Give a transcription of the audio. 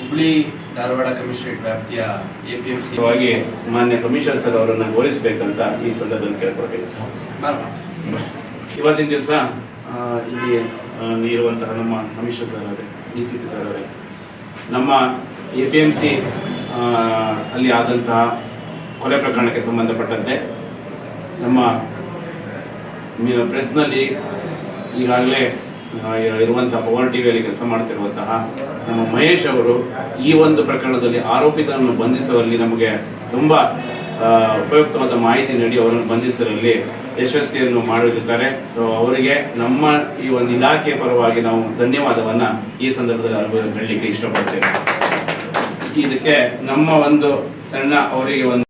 Hubli Dharwad commissionerate ವ್ಯಾಪ್ತಿಯ APMC ಮಾನ್ಯ commissioner sir ಅವರನ್ನು ಗೌರವಿಸಬೇಕಂತ ಈ ಸಂದರ್ಭದಲ್ಲಿ ಕೇಳ್ಕೊಳ್ತೀವಿ. ಇವತ್ತಿನ ದಿವಸ ಇಲ್ಲಿ ಇರುವಂತಹ ನಮ್ಮ ಕಮಿಷನರ್ ಸರ್ ಅವರೇ, DCP ಸರ್ ಅವರೇ, ನಮ್ಮ APMC ಅಲ್ಲಿ ಆದಂತಹ ಕೊಲೆ ಪ್ರಕರಣಕ್ಕೆ ಸಂಬಂಧಪಟ್ಟಂತೆ ನಮ್ಮ ಪ್ರೆಸ್ನಲ್ಲಿ ಈಗಾಗಲೇ ಇರುವಂತಹ ಪವರ್ ಟಿವಿಯಲ್ಲಿ ಕೆಲಸ ಮಾಡ್ತಿರುವಂತಹ ನಮ್ಮ ಮಹೇಶ್ ಅವರು ಈ ಒಂದು ಪ್ರಕರಣದಲ್ಲಿ ಆರೋಪಿತರನ್ನು ಬಂಧಿಸುವಲ್ಲಿ ನಮಗೆ ತುಂಬ ಉಪಯುಕ್ತವಾದ ಮಾಹಿತಿ ನೀಡಿ ಅವರನ್ನು ಬಂಧಿಸುವಲ್ಲಿ ಯಶಸ್ವಿಯನ್ನು ಮಾಡಿರುತ್ತಾರೆ. ಸೊ ಅವರಿಗೆ ನಮ್ಮ ಈ ಒಂದು ಇಲಾಖೆಯ ಪರವಾಗಿ ನಾವು ಧನ್ಯವಾದವನ್ನ ಈ ಸಂದರ್ಭದಲ್ಲಿ ಹೇಳಲಿಕ್ಕೆ ಇಷ್ಟಪಡ್ತೇವೆ. ಇದಕ್ಕೆ ನಮ್ಮ ಒಂದು ಸಣ್ಣ ಅವರಿಗೆ ಒಂದು